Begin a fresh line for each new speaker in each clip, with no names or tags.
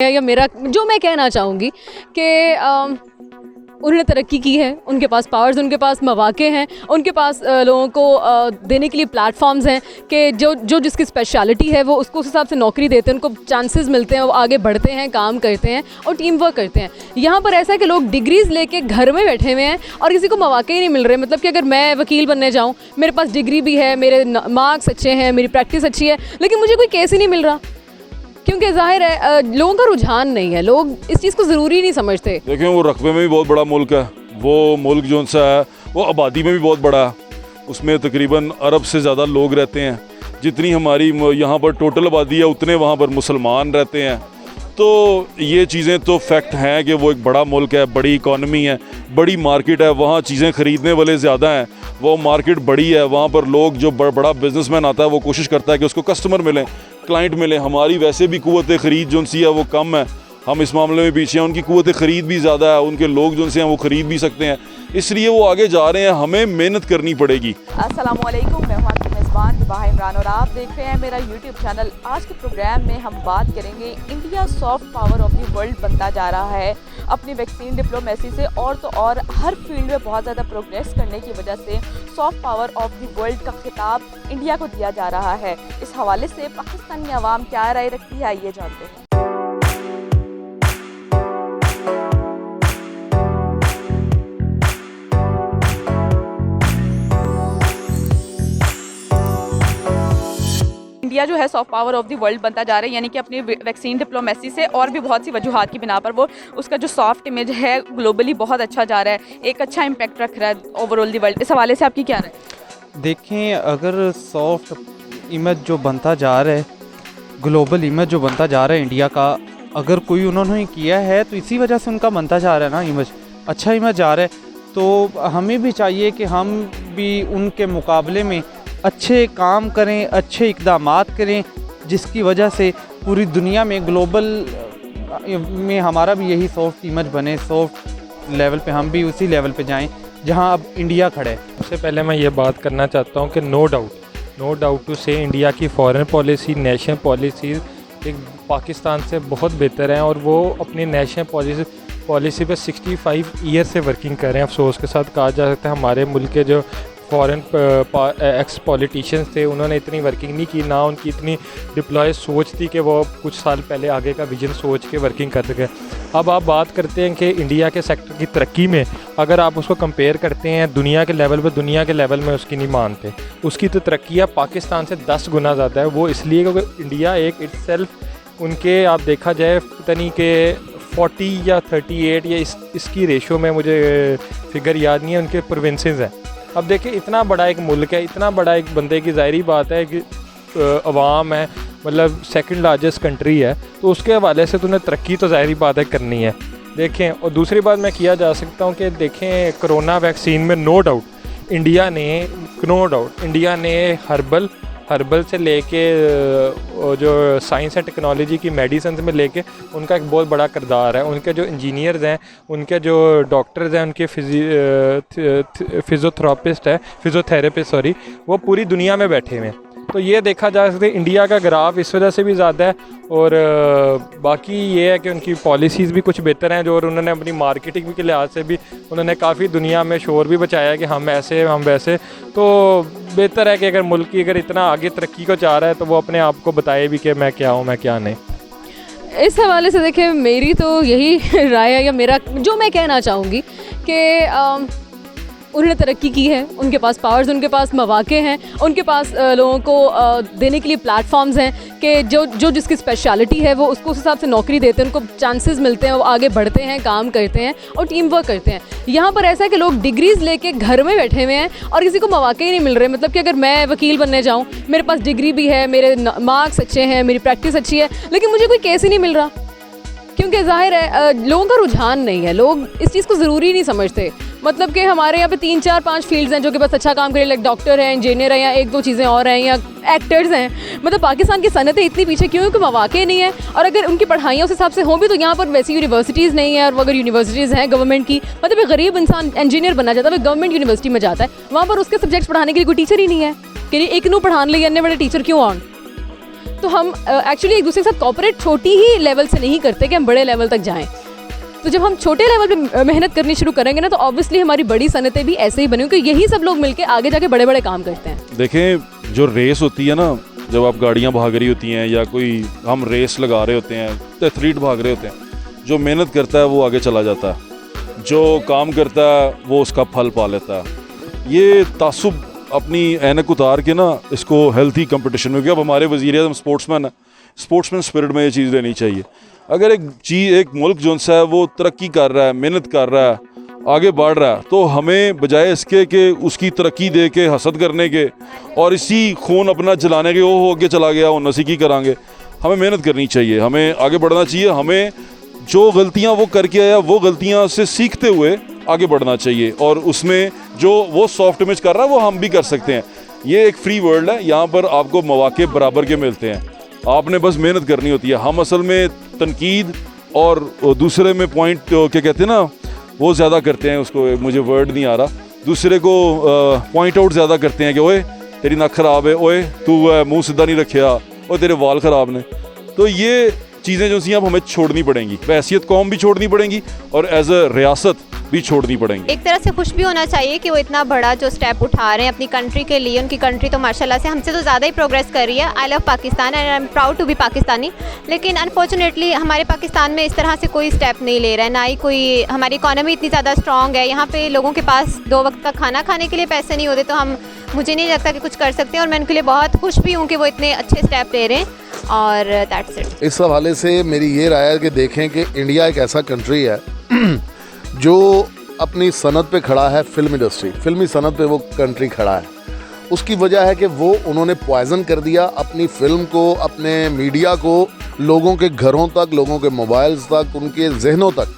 या मेरा जो मैं कहना चाहूँगी कि उन्होंने तरक्की की है, उनके पास पावर्स, उनके पास मौक़े हैं, उनके पास लोगों को देने के लिए प्लेटफॉर्म्स हैं कि जो जिसकी स्पेशलिटी है वो उसको उस हिसाब से नौकरी देते हैं, उनको चांसेस मिलते हैं, वो आगे बढ़ते हैं, काम करते हैं और टीम वर्क करते हैं। यहाँ पर ऐसा है कि लोग डिग्रीज़ लेके घर में बैठे हुए हैं और किसी को मौक़े ही नहीं मिल रहे। मतलब कि अगर मैं वकील बनने जाऊँ, मेरे पास डिग्री भी है, मेरे मार्क्स अच्छे हैं, मेरी प्रैक्टिस अच्छी है, लेकिन मुझे कोई केस ही नहीं मिल रहा क्योंकि जाहिर है लोगों का रुझान नहीं है, लोग इस चीज़ को ज़रूरी नहीं समझते।
देखिए वो रकबे में भी बहुत बड़ा मुल्क है, वो मुल्क जो सा है वो आबादी में भी बहुत बड़ा है, उसमें तकरीबन अरब से ज़्यादा लोग रहते हैं। जितनी हमारी यहाँ पर टोटल आबादी है उतने वहाँ पर मुसलमान रहते हैं। तो ये चीज़ें तो फैक्ट हैं कि वो एक बड़ा मुल्क है, बड़ी इकॉनमी है, बड़ी मार्केट है, वहाँ चीज़ें ख़रीदने वाले ज़्यादा हैं, वो मार्केट बड़ी है, वहाँ पर लोग जो बड़ा बिजनेसमैन आता है वो कोशिश करता है कि उसको कस्टमर मिलें, क्लाइंट मिले। हमारी वैसे भी कुव्वत ख़रीद जो सी है वो कम है, हम इस मामले में पीछे हैं, उनकी कुव्वत ख़रीद भी ज़्यादा है, उनके लोग जो से हैं वो ख़रीद भी सकते हैं, इसलिए वो आगे जा रहे हैं, हमें मेहनत करनी पड़ेगी।
अस्सलाम वालेकुम, मैं हूं आपकी मेज़बान हिबा इमरान और आप देख रहे हैं मेरा यूट्यूब चैनल। आज के प्रोग्राम में हम बात करेंगे, India soft power of the world बनता जा रहा है अपनी वैक्सीन डिप्लोमेसी से, और तो और हर फील्ड में बहुत ज़्यादा प्रोग्रेस करने की वजह से soft power of the world का खिताब इंडिया को दिया जा रहा है। इस हवाले से पाकिस्तानी अवाम क्या राय रखती है, आइए जानते हैं। इंडिया जो है soft power of the world बनता जा रहा है, यानी कि अपनी वैक्सीन डिप्लोमेसी से और भी बहुत सी वजूहात की बिना पर वो उसका जो सॉफ्ट इमेज है ग्लोबली बहुत अच्छा जा रहा है, एक अच्छा इम्पैक्ट रख रहा है ओवरऑल द वर्ल्ड। इस हवाले से आपकी क्या राय?
देखें, अगर सॉफ्ट इमेज जो बनता जा रहा है, ग्लोबल इमेज जो बनता जा रहा है इंडिया का, अगर कोई उन्होंने किया है तो इसी वजह से उनका बनता जा रहा है ना, इमेज अच्छा इमेज आ रहा है। तो हमें भी चाहिए कि हम भी उनके मुकाबले में अच्छे काम करें, अच्छे इक़दामात करें, जिसकी वजह से पूरी दुनिया में ग्लोबल में हमारा भी यही सॉफ्ट इमेज बने, सॉफ्ट लेवल पे हम भी उसी लेवल पे जाएं जहां अब इंडिया खड़ा है।
सबसे पहले मैं ये बात करना चाहता हूं कि नो डाउट टू से इंडिया की फॉरेन पॉलिसी, नेशनल पॉलिसी एक पाकिस्तान से बहुत बेहतर है और वो अपनी नेशनल पॉलिसी पे 65 ईयर से वर्किंग कर रहे हैं। अफसोस के साथ कहा जा सकता है हमारे मुल्क के जो फॉरेन एक्स पॉलिटिशियंस थे उन्होंने इतनी वर्किंग नहीं की, ना उनकी इतनी डिप्लॉय सोच थी कि वो कुछ साल पहले आगे का विजन सोच के वर्किंग कर सके। अब आप बात करते हैं कि इंडिया के सेक्टर की तरक्की में अगर आप उसको कंपेयर करते हैं दुनिया के लेवल में उसकी नहीं मानते। उसकी तो तरक्की पाकिस्तान से 10 गुना ज़्यादा है। वो इसलिए क्योंकि इंडिया एक इटसेल्फ उनके आप देखा जाए पता नहीं कि 40 या 38 या इसकी रेशो में मुझे फिगर याद नहीं है, उनके प्रोविंसेस हैं। अब देखिए इतना बड़ा एक मुल्क है, इतना बड़ा एक बंदे की ज़ाहिरी बात है कि अवाम है, मतलब सेकंड लार्जेस्ट कंट्री है, तो उसके हवाले से तो उन्हें तरक्की तो ज़ाहिरी बात है करनी है। देखें, और दूसरी बात मैं किया जा सकता हूँ कि देखें कोरोना वैक्सीन में नो डाउट इंडिया ने हर्बल से लेके जो साइंस एंड टेक्नोलॉजी की मेडिसिन में लेके उनका एक बहुत बड़ा किरदार है। उनके जो इंजीनियर्स हैं, उनके जो डॉक्टर्स हैं, उनके फिजियोथेरेपिस्ट वो पूरी दुनिया में बैठे हुए हैं। तो ये देखा जा सकता है इंडिया का ग्राफ इस वजह से भी ज़्यादा है। और बाकी ये है कि उनकी पॉलिसीज़ भी कुछ बेहतर हैं, जो और उन्होंने अपनी मार्केटिंग के लिहाज से भी उन्होंने काफ़ी दुनिया में शोर भी बचाया कि हम ऐसे हम वैसे। तो बेहतर है कि अगर मुल्क की अगर इतना आगे तरक्की को चाह रहा है तो वो अपने आप को बताए भी कि मैं क्या हूँ, मैं क्या नहीं।
इस हवाले से देखिए मेरी तो यही राय है, या मेरा जो मैं कहना चाहूँगी कि उन्होंने तरक्की की है, उनके पास पावर्स, उनके पास मौक़े हैं, उनके पास लोगों को देने के लिए प्लेटफॉर्म्स हैं कि जो जिसकी स्पेशलिटी है वो उसको उस हिसाब से नौकरी देते हैं, उनको चांसेस मिलते हैं, वो आगे बढ़ते हैं, काम करते हैं और टीम वर्क करते हैं। यहाँ पर ऐसा है कि लोग डिग्रीज़ लेके घर में बैठे हुए हैं और किसी को मौक़े ही नहीं मिल रहे। मतलब कि अगर मैं वकील बनने जाऊँ, मेरे पास डिग्री भी है, मेरे मार्क्स अच्छे हैं, मेरी प्रैक्टिस अच्छी है, लेकिन मुझे कोई केस ही नहीं मिल रहा क्योंकि जाहिर है लोगों का रुझान नहीं है, लोग इस चीज़ को ज़रूरी नहीं समझते। मतलब कि हमारे यहाँ पे 3, 4, 5 फील्ड्स हैं जो कि बस अच्छा काम करें, लाइक डॉक्टर हैं, इंजीनियर हैं, या 1-2 चीज़ें और हैं, या एक्टर्स हैं। मतलब पाकिस्तान की सनतें इतनी पीछे क्यों, क्योंकि मौक़े नहीं है। और अगर उनकी पढ़ाइयाँ उस हिसाब से हों भी तो यहाँ पर वैसी यूनिवर्सिटीज़ नहीं है। और अगर यूनिवर्सिटीज़ हैं गवर्नमेंट की, मतलब एक गरीब इंसान इंजीनियर बनना चाहता है, वो गवर्नमेंट यूनिवर्सिटी में जाता है, वहाँ पर उसके सब्जेक्ट्स पढ़ाने के लिए कोई टीचर ही नहीं है कि इग्नू पढ़ाने लिए इतने बड़े टीचर क्यों आउं। तो हम एक्चुअली एक दूसरे के साथ कॉपरेट छोटी ही लेवल से नहीं करते कि हम बड़े लेवल तक जाएं। तो जब हम छोटे लेवल पे मेहनत करनी शुरू करेंगे ना, तो ऑब्वियसली हमारी बड़ी सनतें भी ऐसे ही बनेंगी, क्योंकि यही सब लोग मिलके आगे जाके बड़े बड़े काम करते हैं।
देखें, जो रेस होती है ना, जब आप गाड़ियाँ भाग रही होती हैं या कोई हम रेस लगा रहे होते हैं, एथलीट भाग रहे होते हैं, जो मेहनत करता है वो आगे चला जाता है, जो काम करता है वो उसका फल पा लेता है। ये तासुब अपनी ऐनक उतार के ना इसको हेल्थी कंपटीशन में, क्योंकि अब हमारे वज़ीर-ए-आज़म स्पोर्ट्समैन है, स्पोर्ट्समैन स्पिरिट में ये चीज़ रहनी चाहिए। अगर एक मुल्क जो सा है वो तरक्की कर रहा है, मेहनत कर रहा है, आगे बढ़ रहा है, तो हमें बजाय इसके कि उसकी तरक्की दे के हसद करने के और इसी खून अपना जलाने के, वो आगे चला गया वो नसीकी करांगे, हमें मेहनत करनी चाहिए, हमें आगे बढ़ना चाहिए। हमें जो गलतियां वो करके आया वो गलतियां से सीखते हुए आगे बढ़ना चाहिए, और उसमें जो वो सॉफ्ट इमेज कर रहा है वो हम भी कर सकते हैं। ये एक फ्री वर्ल्ड है, यहाँ पर आपको मौके बराबर के मिलते हैं, आपने बस मेहनत करनी होती है। हम असल में तनकीद और दूसरे में पॉइंट क्या कहते हैं ना, वो ज़्यादा करते हैं, उसको मुझे वर्ड नहीं आ रहा, दूसरे को पॉइंट आउट ज़्यादा करते हैं कि ओए तेरी नक ख़राब है, ओए तू मुंह सीधा नहीं रखा, ओए तेरे वाल ख़राब ने। तो ये चीज़ें जो सी अब हमें छोड़नी पड़ेंगी, बहैसियत कौम भी छोड़नी पड़ेंगी और एज अ रियासत भी छोड़नी पड़ेंगी।
एक तरह से खुश भी होना चाहिए कि वो इतना बड़ा जो स्टेप उठा रहे हैं अपनी कंट्री के लिए। उनकी कंट्री तो माशाल्लाह से हमसे तो ज़्यादा ही प्रोग्रेस कर रही है। I love Pakistan and I am proud to be Pakistani. लेकिन अनफॉर्चुनेटली हमारे पाकिस्तान में इस तरह से कोई स्टेप नहीं ले रहा है, ना ही कोई, हमारी इकॉनमी इतनी ज़्यादा स्ट्रॉन्ग है, यहाँ पे लोगों के पास 2 वक्त का खाना खाने के लिए पैसे नहीं होते, तो मुझे नहीं लगता कि कुछ कर सकते हैं। और मैं उनके लिए बहुत खुश भी हूँ कि वो इतने अच्छे स्टेप ले रहे हैं, और दैट्स इट।
इस हवाले से मेरी ये राय है कि देखें कि इंडिया एक ऐसा कंट्री है जो अपनी सनत पे खड़ा है, फिल्म इंडस्ट्री, फिल्मी सनत पे वो कंट्री खड़ा है। उसकी वजह है कि वो उन्होंने पॉइजन कर दिया अपनी फिल्म को, अपने मीडिया को लोगों के घरों तक, लोगों के मोबाइल्स तक, उनके जहनों तक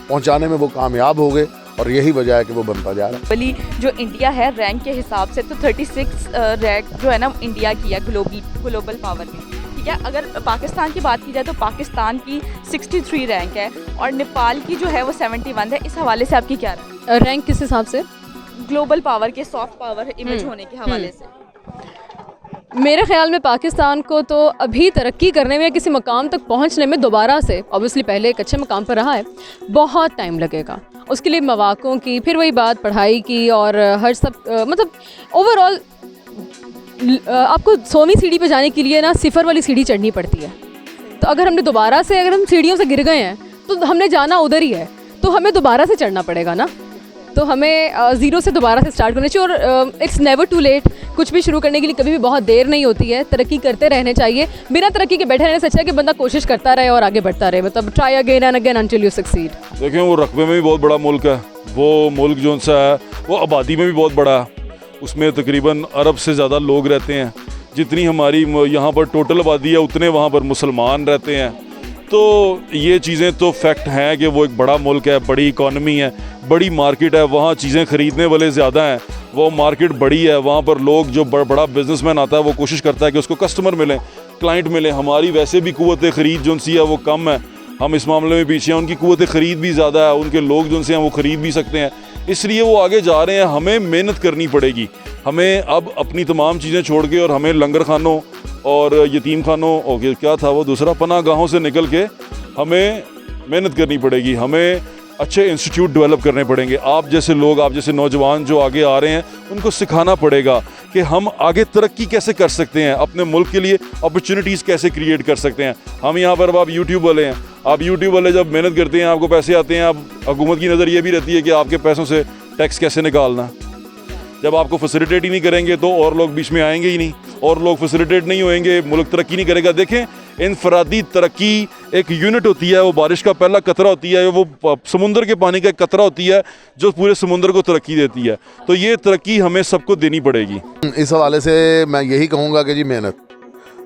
पहुंचाने में वो कामयाब हो गए, और यही वजह है कि वो बनता जा रहा है।
बली जो इंडिया है रैंक के हिसाब से, तो 36 रैंक जो है ना इंडिया की है ग्लोबल पावर में, ठीक है। अगर पाकिस्तान की बात की जाए तो पाकिस्तान की 63 रैंक है और नेपाल की जो है वो 71 है। इस हवाले से आपकी क्या राय?
रैंक किस हिसाब से?
ग्लोबल पावर के, सॉफ्ट पावर इमेज होने के हवाले से।
मेरे ख्याल में पाकिस्तान को तो अभी तरक्की करने में, किसी मकाम तक पहुंचने में दोबारा से, ऑब्वियसली पहले एक अच्छे मकाम पर रहा है, बहुत टाइम लगेगा। उसके लिए मौक़ों की, फिर वही बात पढ़ाई की, और हर सब मतलब ओवरऑल आपको 100वीं सीढ़ी पे जाने के लिए ना 0 वाली सीढ़ी चढ़नी पड़ती है। तो अगर हमने दोबारा से, अगर हम सीढ़ियों से गिर गए हैं तो हमने जाना उधर ही है, तो हमें दोबारा से चढ़ना पड़ेगा ना। तो हमें 0 से दोबारा से स्टार्ट करना चाहिए, और इट्स नेवर टू लेट। कुछ भी शुरू करने के लिए कभी भी बहुत देर नहीं होती है, तरक्की करते रहने चाहिए। बिना तरक्की के बैठे रहने से अच्छा है कि बंदा कोशिश करता रहे और आगे बढ़ता रहे, मतलब try again and again until you succeed.
देखें, वो रकबे में भी बहुत बड़ा मुल्क है, वो मुल्क जो सा है वो आबादी में भी बहुत बड़ा है, उसमें तकरीबन अरब से ज़्यादा लोग रहते हैं। जितनी हमारी यहाँ पर टोटल आबादी है उतने वहाँ पर मुसलमान रहते हैं। तो ये चीज़ें तो फैक्ट हैं कि वो एक बड़ा मुल्क है, बड़ी इकॉनमी है, बड़ी मार्केट है, वहाँ चीज़ें ख़रीदने वाले ज़्यादा हैं, वो मार्केट बड़ी है, वहाँ पर लोग, जो बड़ा बिजनेसमैन आता है वो कोशिश करता है कि उसको कस्टमर मिलें, क्लाइंट मिले। हमारी वैसे भी क़ुव्वत ख़रीद जो सी है वो कम है, हम इस मामले में पीछे हैं, उनकी क़ुव्वत ख़रीद भी ज़्यादा है, उनके लोग जो से हैं वो ख़रीद भी सकते हैं, इसलिए वो आगे जा रहे हैं। हमें मेहनत करनी पड़ेगी, हमें अब अपनी तमाम चीज़ें छोड़ के, और हमें लंगर खानों और यतीम खानों और क्या था वो दूसरा, पनाह गाहों से निकल के हमें मेहनत करनी पड़ेगी। हमें अच्छे इंस्टीट्यूट डेवलप करने पड़ेंगे। आप जैसे लोग, आप जैसे नौजवान जो आगे आ रहे हैं, उनको सिखाना पड़ेगा कि हम आगे तरक्की कैसे कर सकते हैं, अपने मुल्क के लिए अपॉर्चुनिटीज़ कैसे क्रिएट कर सकते हैं। हम यहाँ पर, अब आप यूट्यूब वाले हैं, आप यूट्यूब वाले जब मेहनत करते हैं, आपको पैसे आते हैं, अब हुकूमत की नज़र ये भी रहती है कि आपके पैसों से टैक्स कैसे निकालना। जब आपको फैसिलिटेट ही नहीं करेंगे तो और लोग बीच में आएंगे ही नहीं, और लोग फैसिलिटेट नहीं होएंगे, मुल्क तरक्की नहीं करेगा। देखें, इनफरादी तरक्की एक यूनिट होती है, वो बारिश का पहला कतरा होती है, वो समुंदर के पानी का एक कतरा होती है जो पूरे समुंदर को तरक्की देती है। तो ये तरक्की हमें सबको देनी पड़ेगी।
इस हवाले से मैं यही कहूँगा कि जी मेहनत,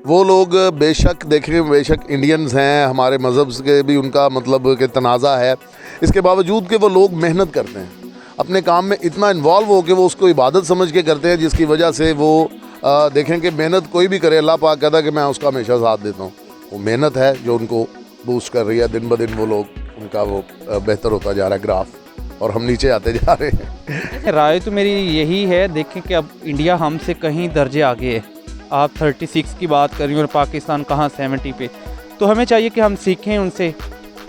वो लोग बेशक देखें, बेशक इंडियंस हैं, हमारे मज़हब के भी उनका मतलब कि तनाज़ा है, इसके बावजूद कि वो लोग मेहनत करते हैं, अपने काम में इतना इन्वॉल्व हो के वो उसको इबादत समझ के करते हैं, जिसकी वजह से वो देखें कि मेहनत कोई भी करे, अल्लाह पाक कहता है कि मैं उसका हमेशा साथ देता हूँ। वो मेहनत है जो उनको बूस्ट कर रही है, दिन ब दिन वो लोग, उनका वो बेहतर होता जा रहा है ग्राफ, और हम नीचे आते जा रहे हैं।
राय तो मेरी यही है, देखें कि अब इंडिया हमसे कहीं दर्जे आगे है, आप 36 की बात कर रही हैं और पाकिस्तान कहाँ 70 पे। तो हमें चाहिए कि हम सीखें उनसे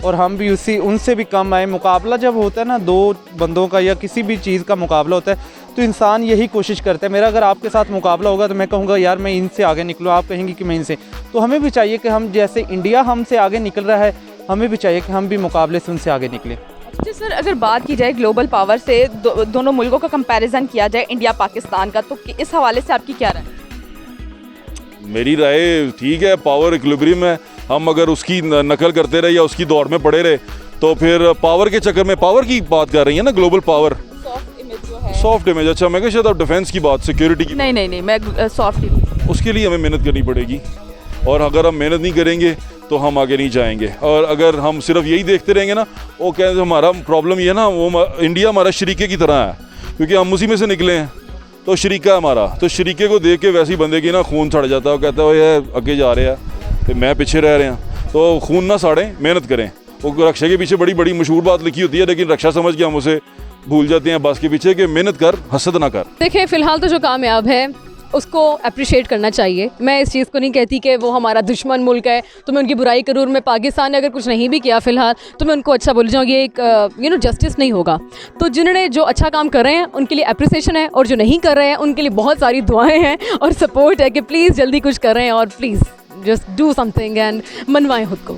और हम भी उनसे भी कम आए। मुकाबला जब होता है ना, दो बंदों का या किसी भी चीज़ का मुकाबला होता है, तो इंसान यही कोशिश करता है। मेरा अगर आपके साथ मुकाबला होगा तो मैं कहूँगा यार मैं इनसे आगे निकलूँ, आप कहेंगी कि मैं इनसे। तो हमें भी चाहिए कि हम, जैसे इंडिया हमसे आगे निकल रहा है, हमें भी चाहिए कि हम भी मुकाबले से उनसे आगे निकलें।
जी सर, अगर बात की जाए ग्लोबल पावर से दोनों मुल्कों का कंपैरिजन किया जाए इंडिया पाकिस्तान का, तो इस हवाले से आपकी क्या राय है?
मेरी राय ठीक है, पावर इक्विलिब्रियम है। हम अगर उसकी नकल करते रहे या उसकी दौड़ में पड़े रहे तो फिर पावर के चक्कर में, पावर की बात कर रही है ना, ग्लोबल पावर,
सॉफ्ट इमेज जो है,
सॉफ्ट इमेज। अच्छा, मैं कहा शायद आप डिफेंस की बात, सिक्योरिटी की।
नहीं, मैं सॉफ्ट इमेज,
उसके लिए हमें मेहनत करनी पड़ेगी, और अगर हम मेहनत नहीं करेंगे तो हम आगे नहीं जाएंगे। और अगर हम सिर्फ यही देखते रहेंगे ना, वो कहते हमारा प्रॉब्लम ये है ना, वो इंडिया हमारा शरीके की तरह है, क्योंकि हम उसी में से निकले हैं, तो शरीका है हमारा। तो शरीके को देख के वैसे ही बंदे की ना खून सड़ जाता है, वो कहता है ये आगे जा रहे हैं तो मैं पीछे रह रहे हैं। तो खून ना साड़ें, मेहनत करें। वो रक्षा के पीछे बड़ी बड़ी मशहूर बात लिखी होती है, लेकिन रक्षा समझ के हम उसे भूल जाते हैं बस के पीछे, कि मेहनत कर, हसद ना कर।
देखिए, फ़िलहाल तो जो कामयाब है उसको अप्रिशिएट करना चाहिए। मैं इस चीज़ को नहीं कहती कि वो हमारा दुश्मन मुल्क है तो मैं उनकी बुराई करूँ। मैं पाकिस्तान ने अगर कुछ नहीं भी किया फ़िलहाल तो मैं उनको अच्छा बोल जाऊँगी। ये एक जस्टिस नहीं होगा। तो जिन्होंने जो अच्छा काम कर रहे हैं उनके लिए अप्रिसिएशन है, और जो नहीं कर रहे हैं उनके लिए बहुत सारी दुआएं हैं और सपोर्ट है कि प्लीज़ जल्दी कुछ करें और please just do something and मनवाएं खुद को।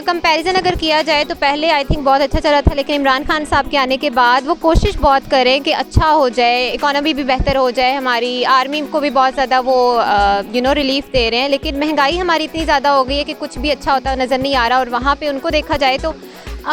कंपैरिजन अगर किया जाए तो पहले आई थिंक बहुत अच्छा चल रहा था, लेकिन इमरान खान साहब के आने के बाद वो कोशिश बहुत करें कि अच्छा हो जाए, इकोनॉमी भी बेहतर हो जाए, हमारी आर्मी को भी बहुत ज़्यादा वो रिलीफ दे रहे हैं। लेकिन महंगाई हमारी इतनी ज़्यादा हो गई है कि कुछ भी अच्छा होता नज़र नहीं आ रहा। और वहाँ पर उनको देखा जाए तो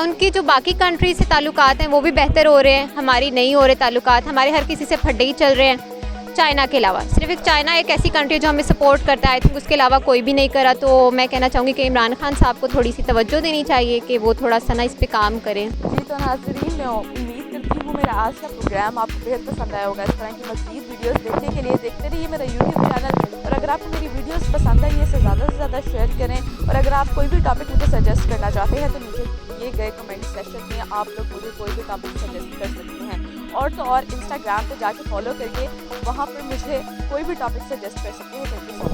उनकी जो बाकी कंट्री से ताल्लुकात हैं वो भी बेहतर हो रहे हैं, हमारी नहीं हो रहे ताल्लुकात, हमारे हर किसी से फड्डे ही चल रहे हैं। चाइना के अलावा सिर्फ एक चाइना एक ऐसी कंट्री जो हमें सपोर्ट करता है, आई थिंक उसके अलावा कोई भी नहीं करा। तो मैं कहना चाहूँगी कि इमरान खान साहब को थोड़ी सी तवज्जो देनी चाहिए कि वो थोड़ा सा ना इस पे काम करें।
जी तो नाज़रीन, मैं उम्मीद करती हूँ मेरा आज का प्रोग्राम आपको बेहद पसंद आया होगा। इस तरह की मज़ीद वीडियोस देखने के लिए देखते रहिए मेरा यूट्यूब चैनल। और अगर आपको मेरी वीडियोस पसंद आई है इसे ज़्यादा से ज़्यादा शेयर करें। और अगर आप कोई भी टॉपिक मुझे सजेस्ट करना चाहते हैं तो नीचे दिए गए कमेंट सेक्शन में आप लोग मुझे कोई भी टॉपिक सजेस्ट कर सकते हैं। और तो और इंस्टाग्राम पे जाके फॉलो करके वहाँ पर मुझे कोई भी टॉपिक सजेस्ट कर सकते हैं। Thank you so much.